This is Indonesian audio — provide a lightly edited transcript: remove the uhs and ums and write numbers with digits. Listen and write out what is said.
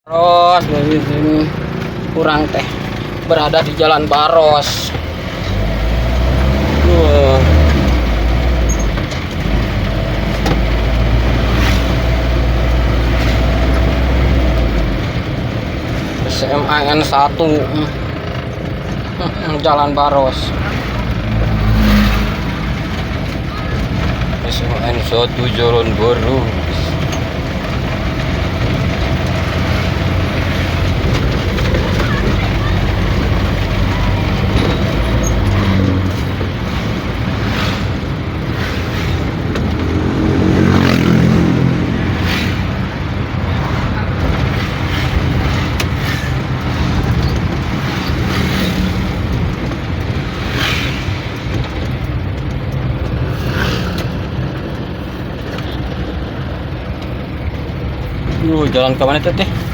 Baros dari sini kurang teh berada di Jalan Baros. SMAN 1 Jalan Baros. SMAN 1 Jalan Baros. Jalan ke mana teh?